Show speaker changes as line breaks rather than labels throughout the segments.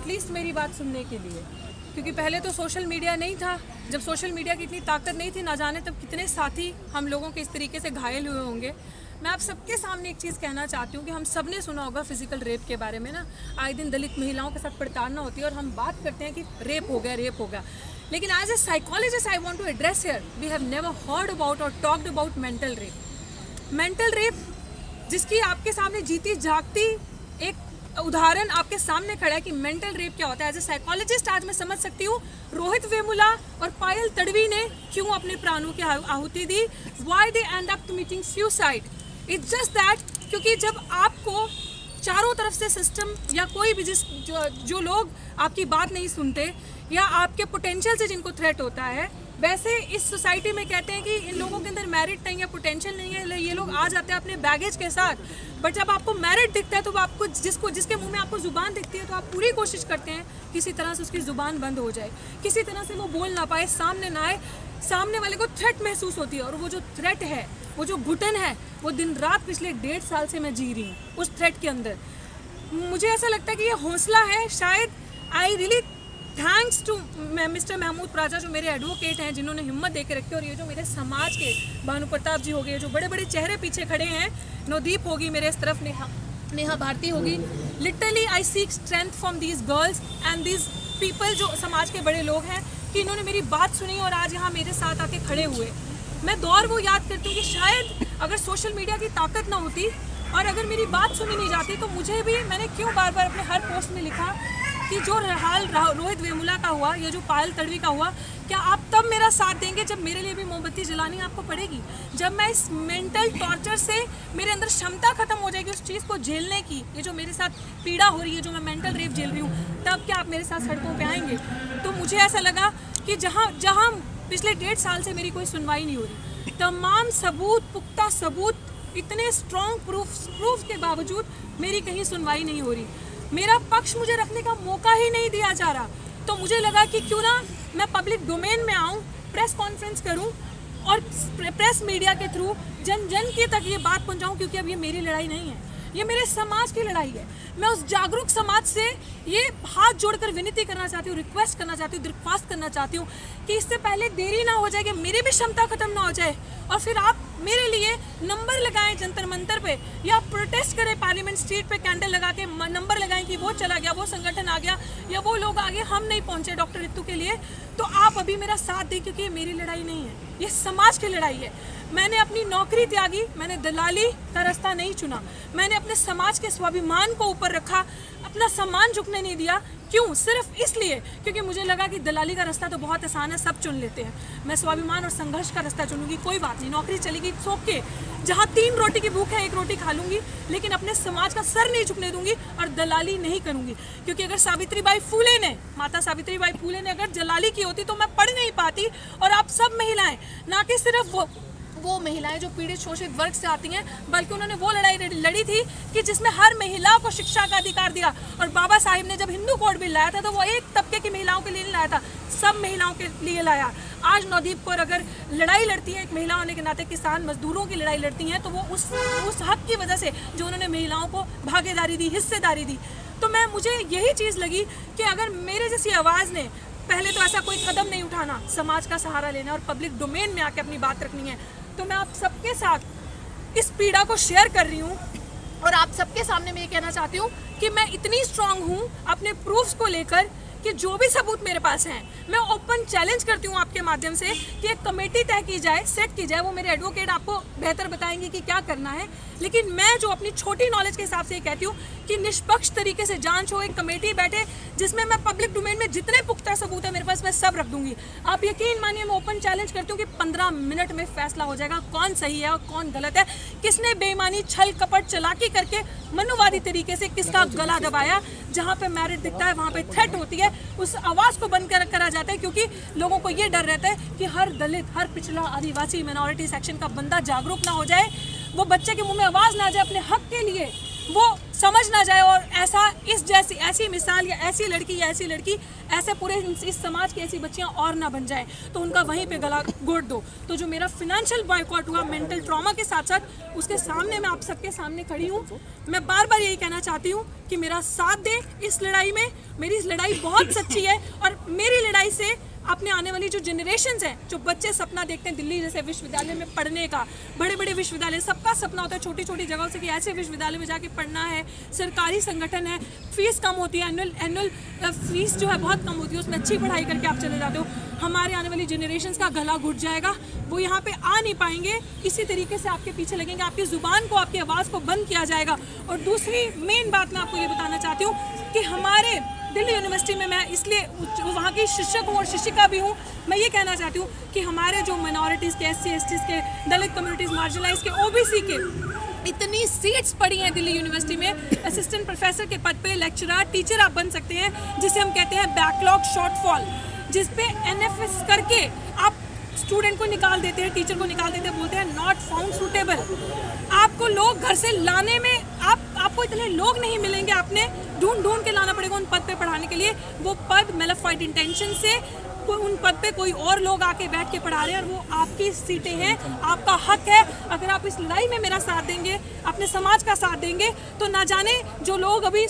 At least मेरी बात सुनने के लिए, क्योंकि पहले तो सोशल मीडिया नहीं था। जब सोशल मीडिया की इतनी ताकत नहीं थी, ना जाने तब कितने साथी हम लोगों के इस तरीके से घायल हुए होंगे। मैं आप सबके सामने एक चीज़ कहना चाहती हूँ कि हम सब ने सुना होगा फिजिकल रेप के बारे में ना, आए दिन दलित महिलाओं के साथ प्रताड़ना होती है और हम बात करते हैं कि रेप हो गया। लेकिन as a psychologist I want to address here, we have never heard about और टॉक्ड अबाउट मेंटल रेप, जिसकी आपके सामने जीती जागती एक उदाहरण आपके सामने खड़ा है कि मेंटल रेप क्या होता है। एज ए साइकोलॉजिस्ट आज मैं समझ सकती हूँ रोहित वेमुला और पायल तड़वी ने क्यों अपने प्राणों की आहुति दी, why they end up committing suicide. It's just that, क्योंकि जब आपको चारों तरफ से सिस्टम या कोई भी जो लोग आपकी बात नहीं सुनते या आपके पोटेंशियल से जिनको थ्रेट होता है, वैसे इस सोसाइटी में कहते हैं कि इन लोगों के अंदर मेरिट नहीं है, पोटेंशियल नहीं है, ये लोग आ जाते हैं अपने बैगेज के साथ। बट जब आपको मेरिट दिखता है तो आपको जिसके मुंह में आपको जुबान दिखती है तो आप पूरी कोशिश करते हैं किसी तरह से उसकी जुबान बंद हो जाए, किसी तरह से वो बोल ना पाए, सामने ना आए। सामने वाले को थ्रेट महसूस होती है और वो जो थ्रेट है, वो जो घुटन है, वो दिन रात पिछले 1.5 साल से मैं जी रही हूँ उस थ्रेट के अंदर। मुझे ऐसा लगता है कि ये हौसला है, शायद I really thanks to mister Mahmood प्राजा जो मेरे एडवोकेट हैं, जिन्होंने हिम्मत दे के रखी। और ये जो मेरे समाज के भानु प्रताप जी हो गए, जो बड़े बड़े चेहरे पीछे खड़े हैं, नवदीप होगी मेरे इस तरफ, नेहा भारती होगी, literally I seek strength from these girls and these people जो समाज के बड़े लोग हैं, कि इन्होंने मेरी बात सुनी और आज यहाँ मेरे साथ आके खड़े हुए। मैं दौर वो याद करती हूँ कि शायद अगर सोशल मीडिया की ताकत ना होती और अगर मेरी बात सुनी नहीं जाती तो मुझे भी, मैंने क्यों बार बार अपने हर पोस्ट में लिखा कि जो हाल रोहित वेमुला का हुआ या जो पायल तड़वी का हुआ, क्या आप तब मेरा साथ देंगे जब मेरे लिए भी मोमबत्ती जलानी आपको पड़ेगी, जब मैं इस मेंटल टॉर्चर से मेरे अंदर क्षमता खत्म हो जाएगी उस चीज़ को झेलने की, ये जो मेरे साथ पीड़ा हो रही है, जो मैं मेंटल रेप झेल रही हूँ, तब क्या आप मेरे साथ सड़कों पे आएंगे। तो मुझे ऐसा लगा कि जहाँ पिछले 1.5 साल से मेरी कोई सुनवाई नहीं हो रही, तमाम सबूत, पुख्ता सबूत, इतने स्ट्रॉन्ग प्रूफ के बावजूद मेरी कहीं सुनवाई नहीं हो रही, मेरा पक्ष मुझे रखने का मौका ही नहीं दिया जा रहा। तो मुझे लगा कि क्यों ना मैं पब्लिक डोमेन में आऊँ, प्रेस कॉन्फ्रेंस करूँ और प्रेस मीडिया के थ्रू जन जन के तक ये बात पहुँचाऊँ, क्योंकि अब ये मेरी लड़ाई नहीं है, ये मेरे समाज की लड़ाई है। मैं उस जागरूक समाज से ये हाथ जोड़कर विनती करना चाहती हूँ, रिक्वेस्ट करना चाहती हूँ, दरख्वास्त करना चाहती हूँ कि इससे पहले देरी ना हो जाए, कि मेरी भी क्षमता खत्म ना हो जाए और फिर आप मेरे लिए नंबर लगाएं जंतर मंतर पे, या प्रोटेस्ट करें पार्लियामेंट स्ट्रीट पे, कैंडल लगा के नंबर लगाएं कि वो चला गया, वो संगठन आ गया या वो लोग आ गए, हम नहीं पहुंचे डॉक्टर रितु के लिए। तो आप अभी मेरा साथ दें, क्योंकि ये मेरी लड़ाई नहीं है, ये समाज की लड़ाई है। मैंने अपनी नौकरी त्यागी, मैंने दलाली का रास्ता नहीं चुना, मैंने अपने समाज के स्वाभिमान को ऊपर रखा, अपना सम्मान झुकने नहीं दिया। क्यों? सिर्फ इसलिए क्योंकि मुझे लगा कि दलाली का रास्ता तो बहुत आसान है, सब चुन लेते हैं, मैं स्वाभिमान और संघर्ष का रास्ता चुनूंगी, कोई बात नहीं, नौकरी चलेगी, सो के जहाँ 3 रोटी की भूख है 1 रोटी खा लूंगी, लेकिन अपने समाज का सर नहीं झुकने दूंगी और दलाली नहीं करूंगी। क्योंकि अगर सावित्रीबाई फूले ने, माता सावित्रीबाई फूले ने अगर दलाली की होती तो मैं पढ़ नहीं पाती, और आप सब महिलाएं, ना कि सिर्फ वो महिलाएं जो पीड़ित शोषित वर्ग से आती हैं, बल्कि उन्होंने वो लड़ाई लड़ी थी कि जिसमें हर महिला को शिक्षा का अधिकार दिया। और बाबा साहिब ने जब हिंदू कोड बिल लाया था तो वो एक तबके की महिलाओं के लिए नहीं लाया था, सब महिलाओं के लिए लाया। आज नवदीप कौर अगर लड़ाई लड़ती है एक महिला होने के नाते, किसान मजदूरों की लड़ाई लड़ती हैं, तो वो उस हक की वजह से जो उन्होंने महिलाओं को भागीदारी दी, हिस्सेदारी दी। तो मुझे यही चीज़ लगी कि अगर मेरे जैसी आवाज़ ने पहले तो ऐसा कोई कदम नहीं उठाना, समाज का सहारा लेना और पब्लिक डोमेन में आके अपनी बात रखनी है, तो मैं आप सबके साथ इस पीड़ा को शेयर कर रही हूँ और आप सबके सामने मैं ये कहना चाहती हूँ कि मैं इतनी स्ट्रांग हूँ अपने प्रूफ्स को लेकर कि जो भी सबूत मेरे पास हैं, मैं ओपन चैलेंज करती हूँ आपके माध्यम से कि एक कमेटी तय की जाए, सेट की जाए। वो मेरे एडवोकेट आपको बेहतर बताएंगे कि क्या करना है, लेकिन मैं जो अपनी छोटी नॉलेज के हिसाब से ये कहती हूँ कि निष्पक्ष तरीके से जांच हो, एक कमेटी बैठे जिसमें मैं पब्लिक डोमेन में जितने पुख्ता सबूत है मेरे पास मैं सब रख दूंगी। आप यकीन मानिए, मैं ओपन चैलेंज करती हूँ कि 15 मिनट में फैसला हो जाएगा कौन सही है और कौन गलत है, किसने बेईमानी, छल कपट, चालाकी करके मनुवादी तरीके से किसका गला दबाया। जहाँ पे मेरिट दिखता है वहाँ पे थ्रेट होती है, उस आवाज़ को बंद करा जाता है, क्योंकि लोगों को ये डर रहता है कि हर दलित, हर पिछड़ा, आदिवासी, माइनॉरिटी सेक्शन का बंदा जागरूक ना हो जाए, वो बच्चे के मुंह में आवाज़ ना आ जाए अपने हक के लिए, वो समझ ना जाए और ऐसा ऐसी मिसाल या ऐसी लड़की ऐसे पूरे इस समाज की ऐसी बच्चियां और ना बन जाए, तो उनका वहीं पे गला घोट दो। तो जो मेरा फिनेंशियल बॉयकॉट हुआ मेंटल ट्रॉमा के साथ साथ, उसके सामने मैं आप सबके सामने खड़ी हूँ। मैं बार बार यही कहना चाहती हूँ कि मेरा साथ दे इस लड़ाई में। मेरी इस लड़ाई बहुत सच्ची है और मेरी लड़ाई से अपने आने वाली जो जनरेशन्स हैं, जो बच्चे सपना देखते हैं दिल्ली जैसे विश्वविद्यालय में पढ़ने का, बड़े बड़े विश्वविद्यालय, सबका सपना होता है छोटी छोटी जगहों से कि ऐसे विश्वविद्यालय में जाके पढ़ना है, सरकारी संगठन है, फीस कम होती है, एनुअल फीस जो है बहुत कम होती है, उसमें अच्छी पढ़ाई करके आप चले जाते हो। हमारे आने वाली जनरेशन्स का गला घुट जाएगा, वो यहाँ पे आ नहीं पाएंगे, इसी तरीके से आपके पीछे लगेंगे, आपकी ज़ुबान को, आपकी आवाज़ को बंद किया जाएगा। और दूसरी मेन बात मैं आपको ये बताना चाहती हूँ कि हमारे दिल्ली यूनिवर्सिटी में, मैं इसलिए वहाँ की शिक्षक हूँ और शिक्षिका भी हूँ, मैं ये कहना चाहती हूँ कि हमारे जो माइनॉरिटीज़ के, SC STs के, दलित कम्युनिटीज़, मार्जिनलाइज के, OBC के इतनी सीट्स पड़ी हैं दिल्ली यूनिवर्सिटी में, असिस्टेंट प्रोफेसर के पद पे, लेक्चरर, टीचर आप बन सकते हैं, जिसे हम कहते हैं बैकलॉग शॉर्टफॉल, जिस पे NFS करके आप स्टूडेंट को निकाल देते हैं, टीचर को निकाल देते हैं, बोलते हैं नॉट फाउंड सूटेबल। आपको लोग घर से लाने में, आपको इतने लोग नहीं मिलेंगे, आपने ढूंढ के लाना पड़ेगा उन पद पे पढ़ाने के लिए। वो पद मैलिफाइड इंटेंशन से उन पद पे कोई और लोग आके बैठ के पढ़ा रहे हैं और वो आपकी सीटें हैं, आपका हक है। अगर आप इस लड़ाई में मेरा साथ देंगे, अपने समाज का साथ देंगे, तो ना जाने जो लोग अभी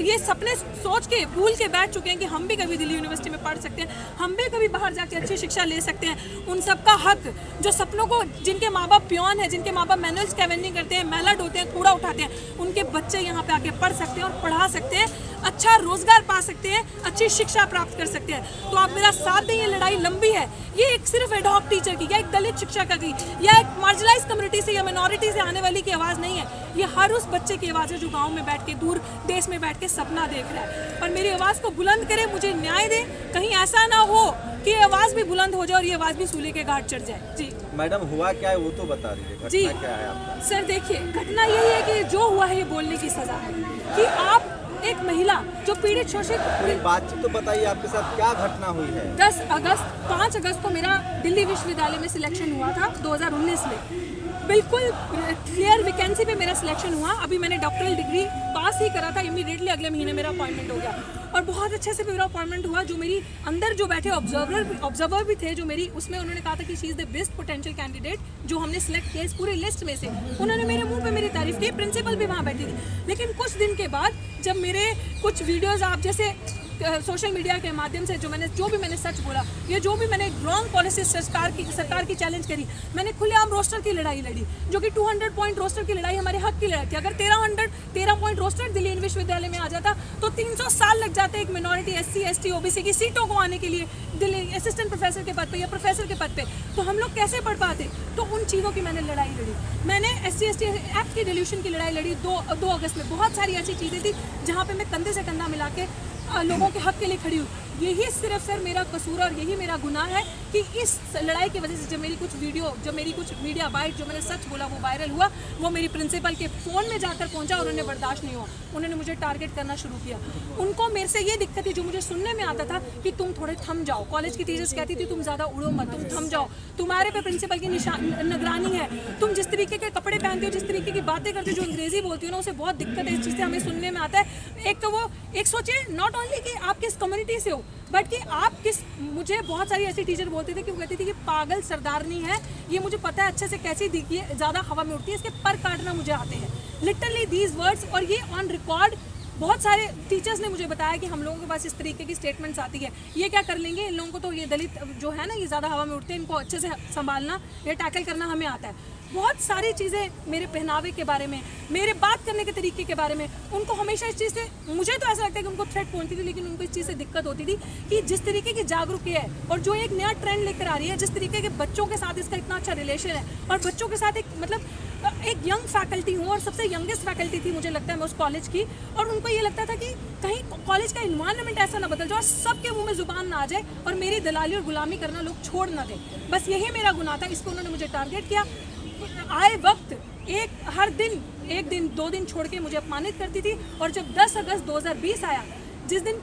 ये सपने सोच के भूल के बैठ चुके हैं कि हम भी कभी दिल्ली यूनिवर्सिटी में पढ़ सकते हैं, हम भी कभी बाहर जाके अच्छी शिक्षा ले सकते हैं, उन सबका हक, जो सपनों को, जिनके माँ बाप पियोन है, जिनके माँ बाप मैनुअल स्कैवेंजिंग करते हैं, मेला ढोते हैं, कूड़ा उठाते हैं, उनके बच्चे यहाँ पे आके पढ़ सकते हैं और पढ़ा सकते हैं, अच्छा रोजगार पा सकते हैं, अच्छी शिक्षा प्राप्त कर सकते हैं। तो आप मेरा साथ दें, ये लड़ाई लंबी है, ये एक सिर्फ एडहॉक टीचर की या एक दलित शिक्षक की या एक मार्जिनलाइज कम्युनिटी से या मिनॉरिटी से आने वाली की आवाज़ नहीं है, ये हर उस बच्चे की आवाज़ है जो गांव में बैठ के, दूर देश में बैठ के सपना देख रहा है। और मेरी आवाज़ को बुलंद करे, मुझे न्याय दे, कहीं ऐसा ना हो कि ये आवाज़ भी बुलंद हो जाए और ये आवाज़ भी सूले के घाट चढ़ जाए। जी
मैडम, हुआ क्या है वो तो बता दीजिए,
जी
क्या है आपका?
सर देखिए, घटना यही है कि जो हुआ है ये बोलने की सज़ा है कि आप एक महिला जो पीड़ित शोषित,
पूरी बातचीत तो बताइए, आपके साथ क्या घटना हुई है?
5 अगस्त को मेरा दिल्ली विश्वविद्यालय में सिलेक्शन हुआ था 2019 में। बिल्कुल क्लियर वैकेंसी पे मेरा सिलेक्शन हुआ। अभी मैंने डॉक्टरल डिग्री पास ही करा था, इमीडिएटली अगले महीने मेरा अपॉइंटमेंट हो गया और बहुत अच्छे से मेरा अपॉइंटमेंट हुआ। जो मेरी अंदर जो बैठे ऑब्जर्वर भी थे, जो मेरी, उसमें उन्होंने कहा था कि she is the best potential candidate जो हमने सिलेक्ट किया इस पूरी लिस्ट में से। उन्होंने मेरे मुंह पे मेरी तारीफ की, प्रिंसिपल भी वहाँ बैठी थी। लेकिन कुछ दिन के बाद जब मेरे कुछ वीडियोज़ आप जैसे सोशल मीडिया के माध्यम से जो भी मैंने सच बोला, ये जो भी मैंने रॉन्ग पॉलिसी सरकार की चैलेंज करी, मैंने खुलेआम रोस्टर की लड़ाई लड़ी, जो कि 200 पॉइंट रोस्टर की लड़ाई हमारे हक की लड़ाई थी। अगर 13 पॉइंट रोस्टर दिल्ली विश्वविद्यालय में आ जाता तो 300 साल लग जाते एक मिनॉरिटी, SC ST OBC की सीटों को आने के लिए दिल्ली असिस्टेंट प्रोफेसर के पद पे या प्रोफेसर के पद पे। तो हम लोग कैसे पढ़ पाते? तो उन चीज़ों की मैंने लड़ाई लड़ी। मैंने SC ST एक्ट की डिल्यूशन की लड़ाई लड़ी 2 अगस्त में। बहुत सारी ऐसी चीज़ें थी जहाँ पर मैं कंधे से कंधा मिला के लोगों के हक के लिए खड़ी हुई। यही सिर्फ सर मेरा कसूर और यही मेरा गुनाह है कि इस लड़ाई की वजह से जब मेरी कुछ मीडिया बाइट, जो मैंने सच बोला वो वायरल हुआ, वो मेरी प्रिंसिपल के फ़ोन में जाकर पहुंचा और उन्हें बर्दाश्त नहीं हुआ। उन्होंने मुझे टारगेट करना शुरू किया। उनको मेरे से ये दिक्कत थी, जो मुझे सुनने में आता था कि तुम थोड़े थम जाओ। कॉलेज की टीचर्स कहती थी तुम ज़्यादा उड़ो मत, तुम थम जाओ, तुम्हारे पे प्रिंसिपल की निगरानी है, तुम जिस तरीके के कपड़े पहनते हो, जिस तरीके की बातें करते हो, जो अंग्रेजी बोलती हो ना, उसे बहुत दिक्कत है। इस चीज़ से हमें सुनने में आता है। एक तो वो एक सोचिए नॉट ओनली कि आप किस कम्युनिटी से हो, बट कि आप किस, मुझे बहुत सारी ऐसी टीचर बोलते थे कि वो कहती थी कि पागल सरदारनी है, ये मुझे पता है अच्छे से कैसी दिखती है, ज़्यादा हवा में उड़ती है, इसके पर काटना मुझे आते हैं। लिटरली दीज वर्ड्स, और ये ऑन रिकॉर्ड बहुत सारे टीचर्स ने मुझे बताया कि हम लोगों के पास इस तरीके की स्टेटमेंट्स आती है। ये क्या कर लेंगे, इन लोगों को तो ये दलित जो है ना, ये ज़्यादा हवा में उड़ते हैं, इनको अच्छे से संभालना या टैकल करना हमें आता है। बहुत सारी चीज़ें मेरे पहनावे के बारे में, मेरे बात करने के तरीके के बारे में, उनको हमेशा इस चीज़ से, मुझे तो ऐसा लगता है कि उनको थ्रेट पहुंचती थी, लेकिन उनको इस चीज़ से दिक्कत होती थी कि जिस तरीके की जागरूकता है और जो एक नया ट्रेंड लेकर आ रही है, जिस तरीके के बच्चों के साथ इसका इतना अच्छा रिलेशन है, और बच्चों के साथ एक यंग फैकल्टी हूँ और सबसे यंगेस्ट फैकल्टी थी मुझे लगता है मैं उस कॉलेज की, और उनको ये लगता था कि कहीं कॉलेज का इन्वायरमेंट ऐसा ना बदल जाए, सबके मुंह में जुबान ना आ जाए और मेरी दलाली और गुलामी करना लोग छोड़ ना दें। बस यही मेरा गुनाह था। इसको उन्होंने मुझे टारगेट किया। आए वक्त हर दिन 1 दिन 2 दिन छोड़ के मुझे अपमानित करती थी। और जब 10 अगस्त 2020 आया, जिस दिन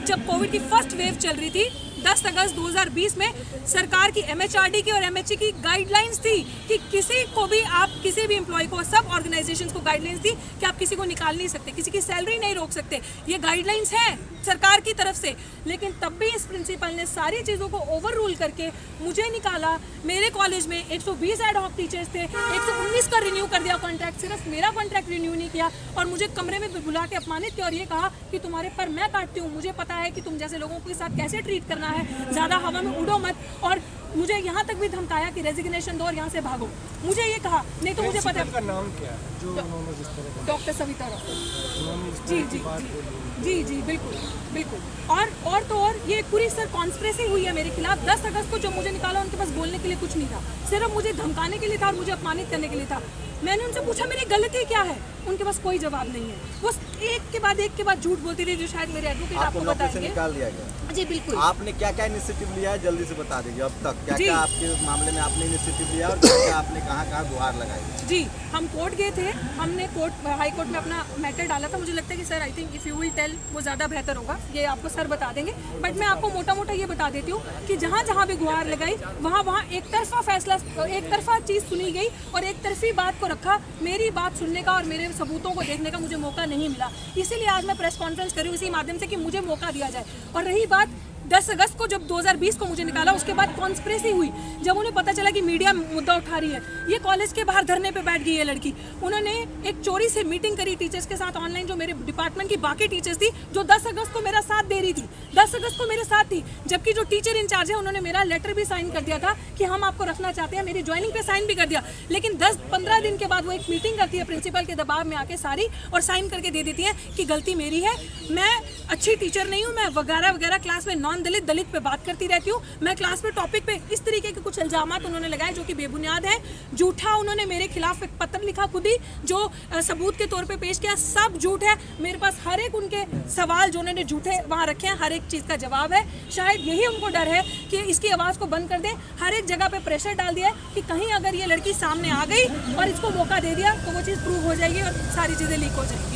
जब कोविड की फर्स्ट वेव चल रही थी 10 अगस्त 2020 में सरकार की MHRD की और MHE की गाइडलाइंस थी कि किसी को भी आप किसी भी एम्प्लॉय को, सब ऑर्गेनाइजेशंस को गाइडलाइंस थी कि आप किसी को निकाल नहीं सकते, किसी की सैलरी नहीं रोक सकते। ये गाइडलाइंस है सरकार की तरफ से, लेकिन तब भी इस प्रिंसिपल ने सारी चीज़ों को ओवर रूल करके मुझे निकाला। मेरे कॉलेज में 120 एड हॉक टीचर्स थे, 119 का रिन्यू कर दिया कॉन्ट्रैक्ट, सिर्फ मेरा कॉन्ट्रैक्ट रिन्यू नहीं किया और मुझे कमरे में बुला के अपमानित किया और ये कहा कि तुम्हारे पर मैं काटती हूँ, मुझे पता है कि तुम जैसे लोगों के साथ कैसे ट्रीट करना है, ज़्यादा हवा में उड़ो मत। और मुझे यहाँ तक भी धमकाया कि रेजिग्नेशन दो और यहाँ से भागो। मुझे ये कहा, नहीं तो मुझे पता है।
का नाम क्या है जो उन्होंने जिस तरह का
डॉक्टर सविता रॉय।
उन्होंने इस
जी
तरह
जी
की बात
जी
बोली।
जी जी बिल्कुल बिल्कुल। और तो और ये पूरी सर कॉन्स्पिरेसी हुई है मेरे खिलाफ। 10 अगस्त को जो मुझे निकाला उनके पास बोलने के लिए कुछ नहीं था, सिर्फ मुझे धमकाने के लिए था और मुझे अपमानित करने के लिए था। मैंने उनसे पूछा मेरी गलती क्या है, उनके पास कोई जवाब नहीं है। वो एक के बाद झूठ बोलती रही, जो शायद मेरे एडवोकेट आपको
नौकरी से
बताएंगे।
निकाल दिया गया।
जी बिल्कुल।
आपने क्या क्या इनिशिएटिव लिया है जल्दी से बता दीजिए अब तक, क्या
जी।
क्या आपके मामले में आपने इनिशिएटिव लिया और क्या क्या आपने कहाँ गुहार लगाई?
जी हम कोर्ट गए थे, हमने हाई कोर्ट में अपना मैटर डाला था। मुझे लगता है कि sir I think if you will tell वो ज़्यादा बेहतर होगा, ये आपको सर बता देंगे। बट मैं आपको मोटा मोटा ये बता देती हूँ कि जहाँ जहाँ भी गुहार लगाई वहाँ एक तरफा फैसला, एक तरफा चीज़ सुनी गई और एक तरफी बात को रखा। मेरी बात सुनने का और मेरे सबूतों को देखने का मुझे मौका नहीं मिला, इसीलिए आज मैं प्रेस कॉन्फ्रेंस कर रही हूँ इसी माध्यम से कि मुझे मौका दिया जाए। और रही बात 10 अगस्त को जब 2020 को मुझे निकाला, उसके बाद कॉन्स्पिरेसी हुई। जब उन्हें पता चला कि मीडिया मुद्दा उठा रही है, ये कॉलेज के बाहर धरने पे बैठ गई है लड़की। उन्होंने एक चोरी से मीटिंग करी टीचर्स के साथ ऑनलाइन, जो मेरे डिपार्टमेंट की बाकी टीचर्स थी, जो 10 अगस्त को मेरा साथ दे रही थी, 10 अगस्त को मेरे साथ थी। जबकि जो टीचर इंचार्ज है उन्होंने मेरा लेटर भी साइन कर दिया था कि हम आपको रखना चाहते हैं, मेरी ज्वाइनिंग पे साइन भी कर दिया। लेकिन 10-15 दिन के बाद वो एक मीटिंग करती है प्रिंसिपल के दबाव में आके सारी, और साइन करके दे देती है कि गलती मेरी है, मैं अच्छी टीचर नहीं हूँ, मैं वगैरह वगैरह क्लास में नॉन दलित दलित पे बात करती रहती हूँ। मैं क्लास में टॉपिक पे इस तरीके के कुछ इल्जामात उन्होंने लगाए जो कि बेबुनियाद है, झूठा। उन्होंने मेरे खिलाफ एक पत्र लिखा खुद ही, जो सबूत के तौर पे पेश किया, सब झूठ है। मेरे पास हर एक उनके सवाल जो उन्होंने झूठे वहाँ रखे हैं, हर एक चीज़ का जवाब है। शायद यही उनको डर है कि इसकी आवाज़ को बंद कर दें। हर एक जगह पे प्रेशर डाल दिया है कि कहीं अगर ये लड़की सामने आ गई और इसको मौका दे दिया तो वो चीज़ प्रूव हो जाएगी और सारी चीज़ें लीक हो जाएंगी।